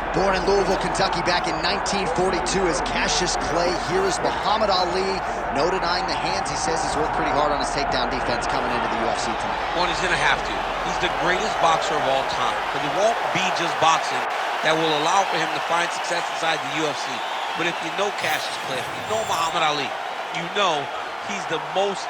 Born in Louisville, Kentucky back in 1942 as Cassius Clay, here is Muhammad Ali. No denying the hands. He says he's worked pretty hard on his takedown defense coming into the UFC tonight. Well, he's going to have to. He's the greatest boxer of all time. But it won't be just boxing that will allow for him to find success inside the UFC. But if you know Cassius Clay, if you know Muhammad Ali, you know he's the most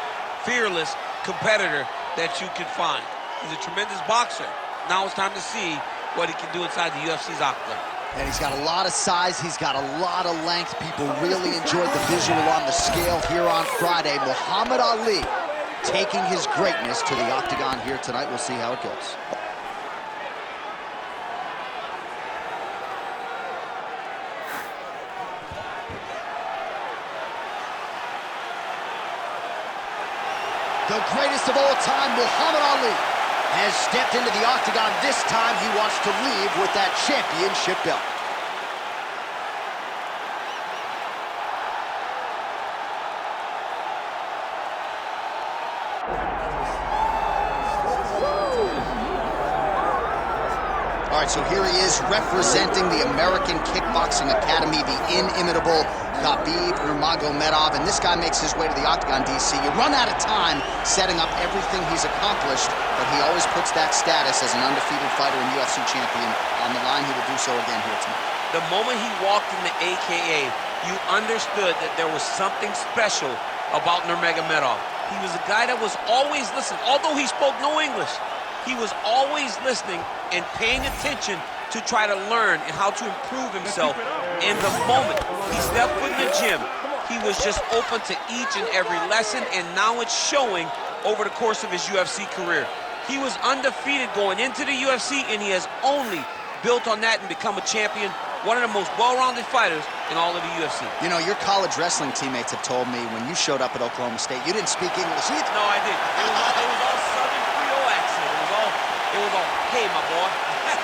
fearless competitor that you can find. He's a tremendous boxer. Now it's time to see what he can do inside the UFC's octagon. And he's got a lot of size, he's got a lot of length. People really enjoyed the visual on the scale here on Friday. Muhammad Ali taking his greatness to the octagon here tonight. We'll see how it goes. The greatest of all time, Muhammad Ali, has stepped into the octagon. This time he wants to leave with that championship belt. All right, so here he is representing the American Kickboxing Academy, the inimitable Khabib Nurmagomedov, and this guy makes his way to the octagon, DC. You run out of time setting up everything he's accomplished, but he always puts that status as an undefeated fighter and UFC champion on the line. He will do so again here tonight. The moment he walked in the AKA, you understood that there was something special about Nurmagomedov. He was a guy that was always listening. Although he spoke no English, he was always listening and paying attention to try to learn and how to improve himself. In the moment he stepped foot in the gym, he was just open to each and every lesson, and now it's showing over the course of his UFC career. He was undefeated going into the UFC, and he has only built on that and become a champion, one of the most well-rounded fighters in all of the UFC. You know, your college wrestling teammates have told me when you showed up at Oklahoma State, you didn't speak English either. No, I didn't. It was all Southern Creole accent. It was all, hey, my boy.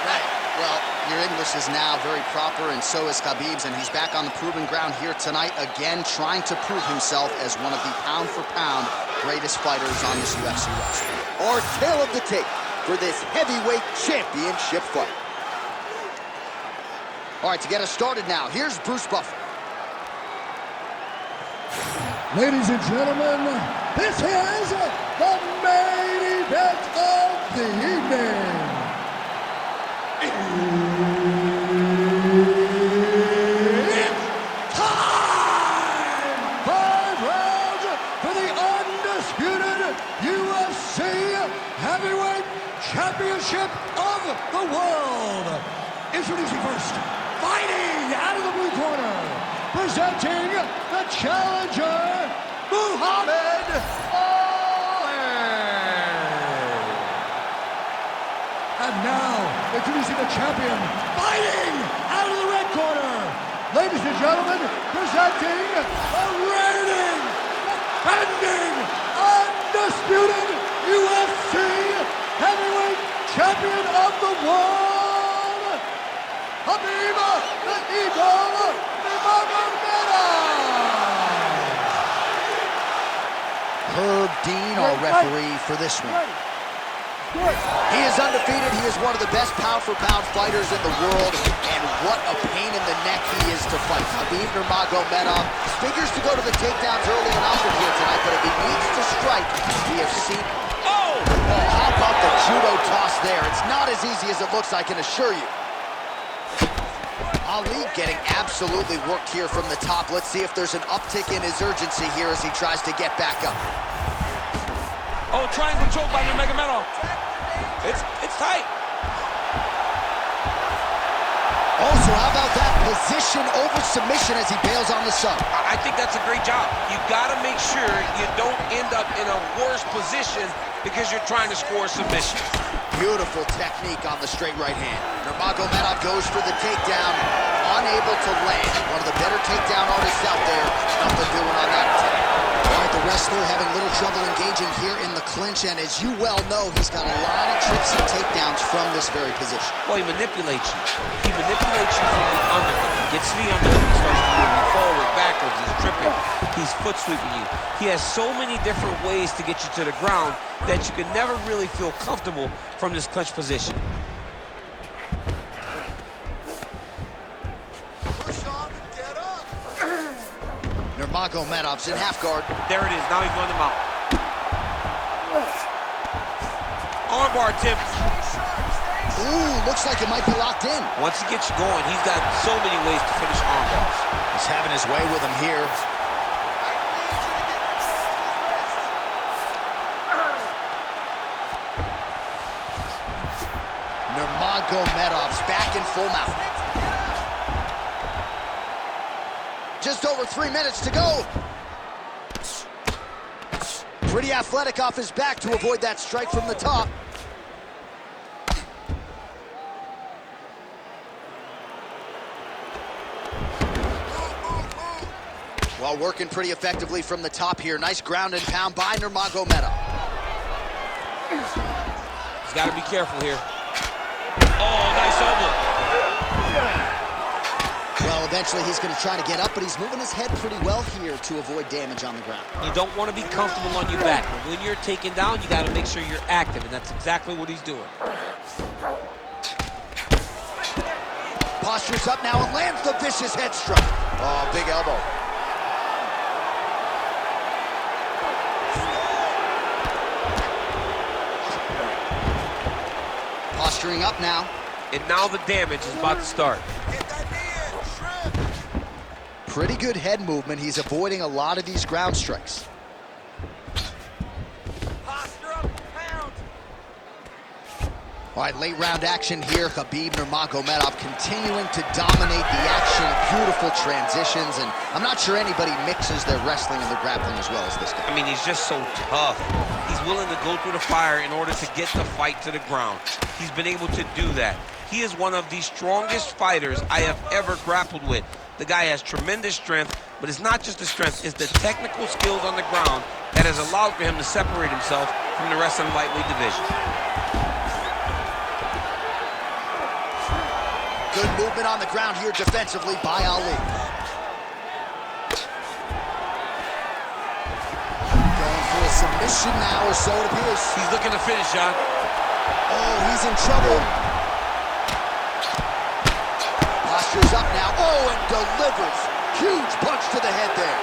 Right. Well, your English is now very proper, and so is Khabib's, and he's back on the proving ground here tonight, again trying to prove himself as one of the pound-for-pound greatest fighters on this UFC roster. Our tale of the tape for this heavyweight championship fight. All right, to get us started now, here's Bruce Buffer. Ladies and gentlemen, this is the main event of the evening. It's time! 5 rounds for the undisputed UFC Heavyweight Championship of the world. Introducing first, fighting out of the blue corner, presenting the challenger, Muhammad Ali. And now, introducing the champion, fighting out of the red corner. Ladies and gentlemen, presenting the reigning, defending, undisputed UFC Heavyweight Champion of the world, Khabib the Eagle Nurmagomedov. Herb Dean, our referee for this one. He is undefeated. He is one of the best pound-for-pound fighters in the world, and what a pain in the neck he is to fight. Khabib Nurmagomedov figures to go to the takedowns early and often here tonight, but if he needs to strike, we have seen... Oh, how about the judo toss there? It's not as easy as it looks, I can assure you. Ali getting absolutely worked here from the top. Let's see if there's an uptick in his urgency here as he tries to get back up. Oh, triangle choke by Nurmagomedov. It's tight. Also, how about that position over submission as he bails on the sub? I think that's a great job. You got to make sure you don't end up in a worse position because you're trying to score a submission. Beautiful technique on the straight right hand. Nurmagomedov goes for the takedown, unable to land. One of the better takedown artists out there. Nothing doing on that attack. All right, the wrestler having little trouble engaging here in the clinch, and as you well know, he's got a lot of tricks and takedowns from this very position. Well, he manipulates you. He manipulates you from the underhook. He gets to the underhook, he starts moving forward, backwards, he's tripping, he's foot sweeping you. He has so many different ways to get you to the ground that you can never really feel comfortable from this clinch position. Nurmagomedov's in half guard. There it is, now he's going to mount. Armbar attempt. Ooh, looks like it might be locked in. Once he gets you going, he's got so many ways to finish armbars. He's having his way with him here. Nurmagomedov's back in full mount. Just over 3 minutes to go. Pretty athletic off his back to avoid that strike from the top. Well, working pretty effectively from the top here. Nice ground and pound by Nurmagomedov. He's got to be careful here. Oh, nice elbow. Well, eventually he's going to try to get up, but he's moving his head pretty well here to avoid damage on the ground. You don't want to be comfortable on your back, but when you're taken down, you got to make sure you're active, and that's exactly what he's doing. Postures up now and lands the vicious head strike. Oh, big elbow. Posturing up now. And now the damage is about to start. Pretty good head movement. He's avoiding a lot of these ground strikes. All right, late round action here. Khabib Nurmagomedov continuing to dominate the action. Beautiful transitions, and I'm not sure anybody mixes their wrestling and their grappling as well as this guy. I mean, he's just so tough. He's willing to go through the fire in order to get the fight to the ground. He's been able to do that. He is one of the strongest fighters I have ever grappled with. The guy has tremendous strength, but it's not just the strength, it's the technical skills on the ground that has allowed for him to separate himself from the rest of the lightweight division. Good movement on the ground here defensively by Ali. Going for a submission now, or so it appears. He's looking to finish, John. Oh, he's in trouble. Posture's up now. Oh, and delivers. Huge punch to the head there.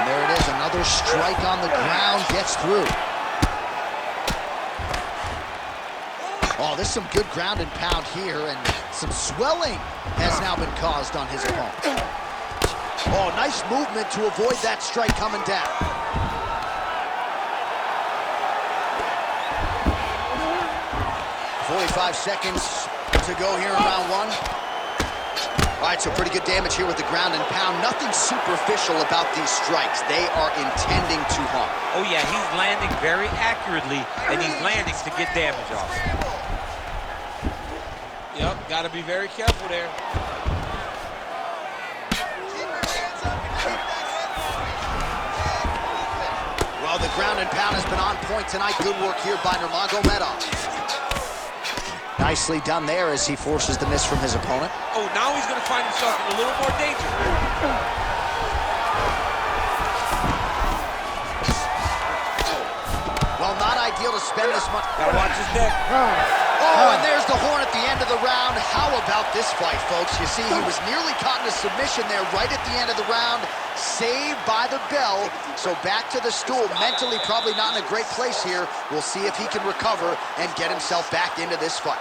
And there it is, another strike on the ground, gets through. Oh, there's some good ground and pound here, and some swelling has now been caused on his opponent. Oh, nice movement to avoid that strike coming down. .45 seconds to go here in round one. All right, so pretty good damage here with the ground and pound. Nothing superficial about these strikes. They are intending to harm. Oh, yeah, he's landing very accurately, and he's landing to get damage off. Yep, got to be very careful there. Well, the ground and pound has been on point tonight. Good work here by Nurmagomedov. Nicely done there as he forces the miss from his opponent. Oh, now he's going to find himself in a little more danger. Well, not ideal to spend this much. Got to watch his neck. Oh, and there's the horn at the end of the round. How about this fight, folks? You see, he was nearly caught in a submission there right at the end of the round. Saved by the bell. So back to the stool. Mentally probably not in a great place here. We'll see if he can recover and get himself back into this fight.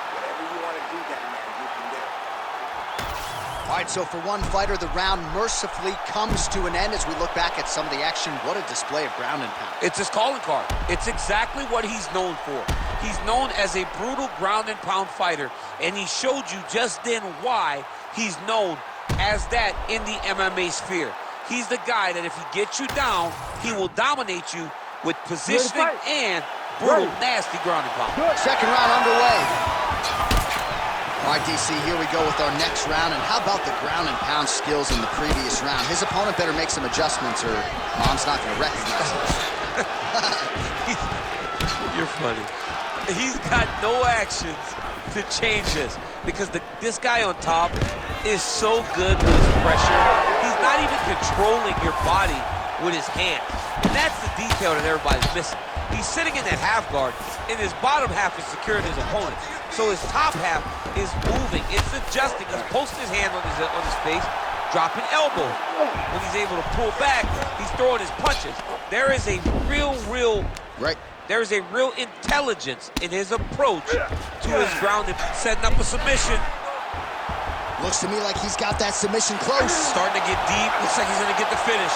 All right, so for one fighter, the round mercifully comes to an end as we look back at some of the action. What a display of ground and pound. It's his calling card. It's exactly what he's known for. He's known as a brutal ground and pound fighter, and he showed you just then why he's known as that in the MMA sphere. He's the guy that if he gets you down, he will dominate you with positioning and brutal, nasty ground and pound. Second round underway. All right, DC, here we go with our next round. And how about the ground and pound skills in the previous round? His opponent better make some adjustments or Mom's not going to recognize him. You're funny. He's got no actions to change this because this guy on top is so good with his pressure. He's not even controlling your body with his hands. And that's the detail that everybody's missing. He's sitting in that half guard, and his bottom half is securing his opponent. So his top half is moving, it's adjusting. He's posting his hand on his face, dropping elbows. When he's able to pull back, he's throwing his punches. There is a real There is a real intelligence in his approach to his ground and setting up a submission. Looks to me like he's got that submission close. Starting to get deep. Looks like he's going to get the finish.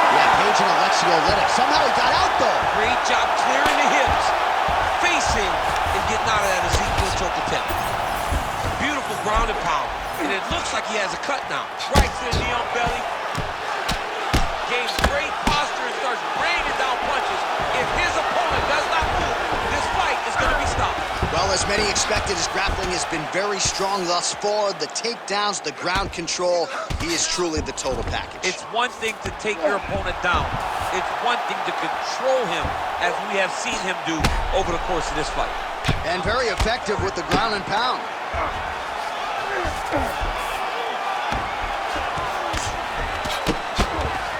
Yeah, Page and Alexio let it. Somehow he got out, though. Great job clearing the hips, facing, and getting out of that Ezekiel choke attempt. Beautiful ground and pound. And it looks like he has a cut now. Right to the knee on belly. Gains great posture and starts raining down punches. If his opponent does not move, this fight is going to be stopped. Well, as many expected, his grappling has been very strong thus far. The takedowns, the ground control, he is truly the total package. It's one thing to take your opponent down. It's one thing to control him, as we have seen him do over the course of this fight. And very effective with the ground and pound.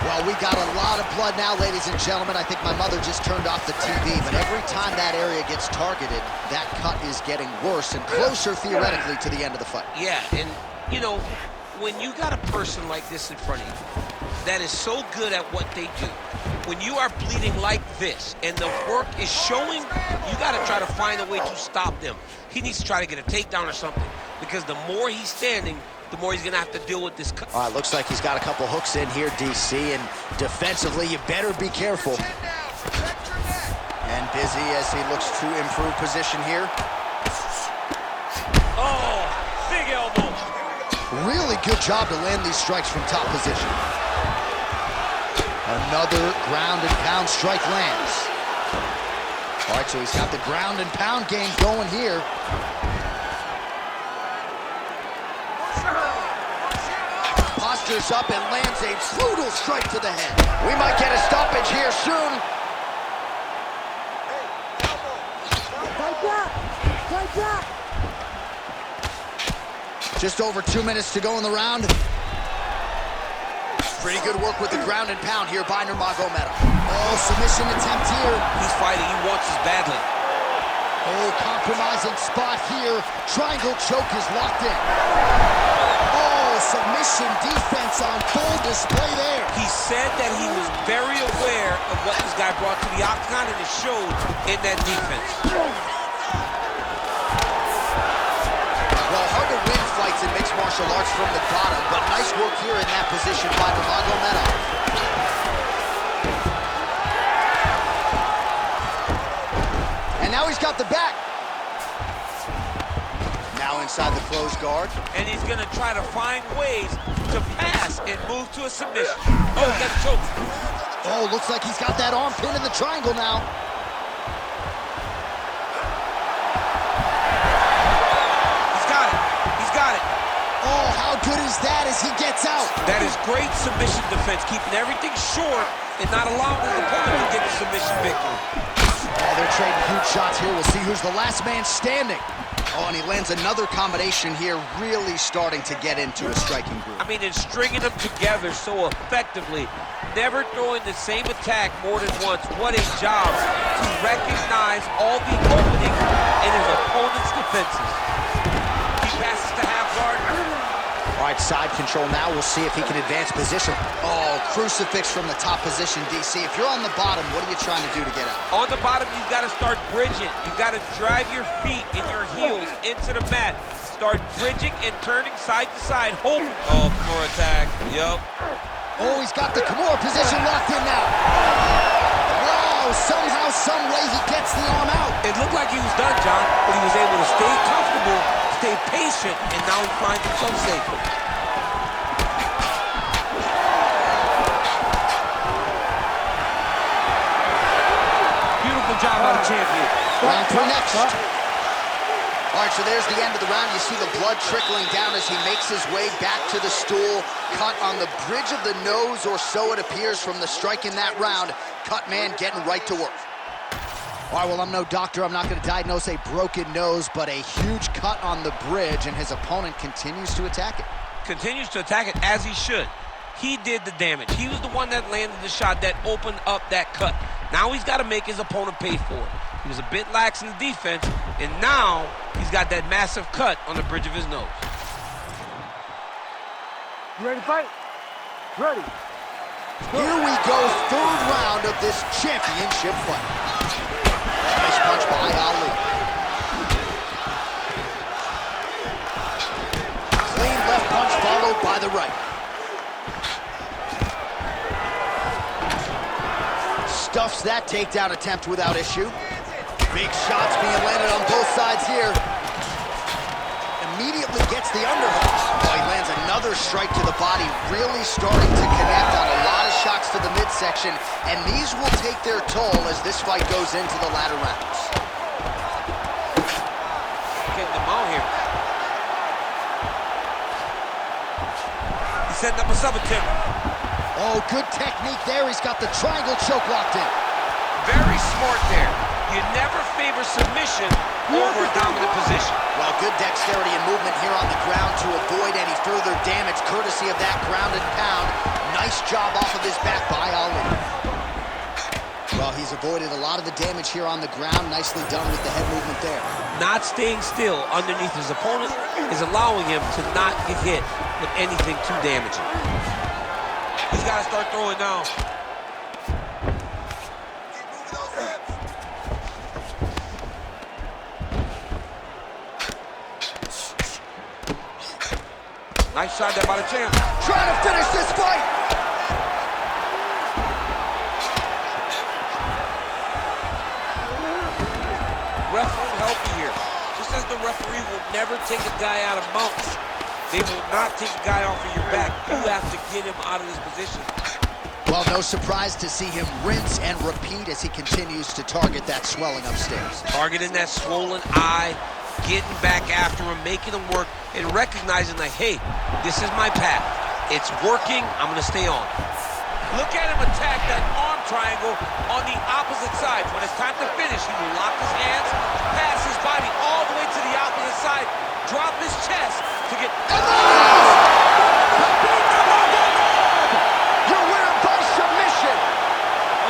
Well, we got a lot of blood now, ladies and gentlemen. I think my mother just turned off the TV, but every time that area gets targeted, that cut is getting worse and closer, theoretically, to the end of the fight. Yeah, and, you know, when you got a person like this in front of you that is so good at what they do, when you are bleeding like this and the work is showing, you got to try to find a way to stop them. He needs to try to get a takedown or something, because the more he's standing, the more he's going to have to deal with this cut. All right, looks like he's got a couple hooks in here, DC, and defensively, you better be careful. And busy as he looks to improve position here. Oh, big elbow. Really good job to land these strikes from top position. Another ground and pound strike lands. All right, so he's got the ground and pound game going here. Postures up and lands a brutal strike to the head. We might get a stoppage here soon. Just over 2 minutes to go in the round. Pretty good work with the ground and pound here by Nurmagomedov. Oh, submission attempt here. He's fighting. He wants this badly. Oh, compromising spot here. Triangle choke is locked in. Oh, submission defense on full display there. He said that he was very aware of what this guy brought to the octagon, and it showed in that defense. Well, hard to win fights in mixed martial arts from the bottom, but nice work here in that position by Nurmagomedov. And now he's got the back. Now inside the closed guard. And he's going to try to find ways to pass and move to a submission. Oh, he got a choke. Oh, looks like he's got that arm pin in the triangle now. He's got it. He's got it. Oh, how good is that as he gets out? That is great submission defense, keeping everything short and not allowing his opponent to get the submission victory. Oh, they're trading huge shots here. We'll see who's the last man standing. Oh, and he lands another combination here, really starting to get into a striking groove. I mean, and stringing them together so effectively, never throwing the same attack more than once. What a job to recognize all the openings in his opponent's defenses. He passes to half guard. All right, side control now. We'll see if he can advance position. Oh, crucifix from the top position, DC. If you're on the bottom, what are you trying to do to get out? On the bottom, you've got to start bridging. You've got to drive your feet and your heels into the mat. Start bridging and turning side to side. Hold. Oh, Kimura attack. Yup. Oh, he's got the Kimura position locked in now. Wow, somehow, some way he gets the arm out. It looked like he was done, John, but he was able to stay comfortable, stay patient, and now he finds himself safe. Excellent job by the champion. Round 3 next. All right, so there's the end of the round. You see the blood trickling down as he makes his way back to the stool. Cut on the bridge of the nose, or so it appears from the strike in that round. Cut man getting right to work. All right, well, I'm no doctor. I'm not going to diagnose a broken nose, but a huge cut on the bridge, and his opponent continues to attack it. Continues to attack it as he should. He did the damage. He was the one that landed the shot that opened up that cut. Now he's got to make his opponent pay for it. He was a bit lax in the defense, and now he's got that massive cut on the bridge of his nose. You ready to fight? Ready. Here we go, 3rd round of this championship fight. Nice punch by Ali. Clean left punch followed by the right. Stuffs that takedown attempt without issue. Big shots being landed on both sides here. Immediately gets the underhook. Oh, he lands another strike to the body, really starting to connect on a lot of shots to the midsection, and these will take their toll as this fight goes into the latter rounds. Getting them out here. He's setting up a sub attempt. Oh, good technique there. He's got the triangle choke locked in. Very smart there. You never favor submission over a dominant position. Well, good dexterity and movement here on the ground to avoid any further damage, courtesy of that ground and pound. Nice job off of his back by Ali. Well, he's avoided a lot of the damage here on the ground. Nicely done with the head movement there. Not staying still underneath his opponent is allowing him to not get hit with anything too damaging. He's got to start throwing now. Nice shot there by the champ. Trying to finish this fight. Ref won't help you here. Just as the referee will never take a guy out of mounts, they will not take a guy off of your back. You have to get him out of this position. Well, no surprise to see him rinse and repeat as he continues to target that swelling upstairs. Targeting that swollen eye, getting back after him, making him work, and recognizing that, hey, this is my path. It's working, I'm gonna stay on. Look at him attack that arm triangle on the opposite side. When it's time to finish, he will lock his hands, pass his body all the way to the opposite side, drop his chest to get... Your winner by submission.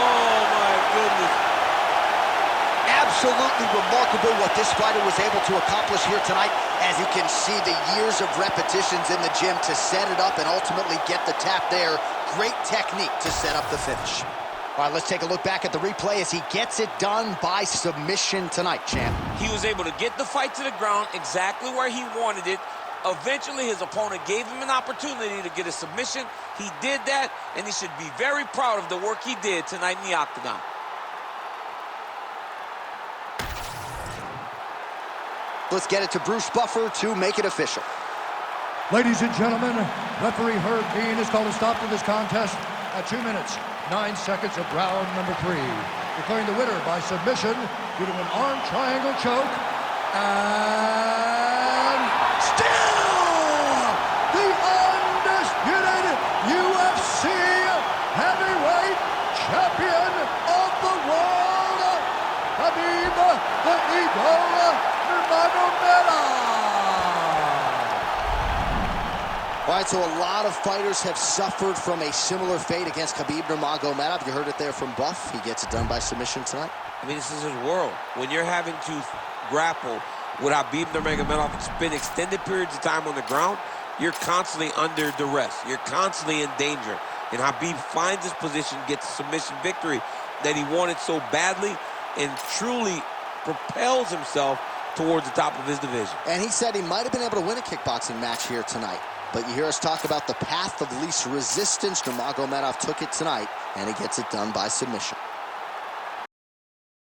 Oh, my goodness. Absolutely remarkable what this fighter was able to accomplish here tonight. As you can see, the years of repetitions in the gym to set it up and ultimately get the tap there. Great technique to set up the finish. All right, let's take a look back at the replay as he gets it done by submission tonight, champ. He was able to get the fight to the ground exactly where he wanted it. Eventually, his opponent gave him an opportunity to get a submission. He did that, and he should be very proud of the work he did tonight in the octagon. Let's get it to Bruce Buffer to make it official. Ladies and gentlemen, referee Herb Dean has called a stop to this contest at 2 minutes, 9 seconds of round number 3. Declaring the winner by submission due to an arm triangle choke. And still the undisputed UFC heavyweight champion of the world, Khabib the Eagle Nurmagomedov. All right, so a lot of fighters have suffered from a similar fate against Khabib Nurmagomedov. You heard it there from Buff. He gets it done by submission tonight. I mean, this is his world. When you're having to grapple with Khabib Nurmagomedov and spend extended periods of time on the ground, you're constantly under duress. You're constantly in danger. And Khabib finds his position, gets a submission victory that he wanted so badly, and truly propels himself towards the top of his division. And he said he might have been able to win a kickboxing match here tonight. But you hear us talk about the path of least resistance. Nurmagomedov took it tonight, and he gets it done by submission.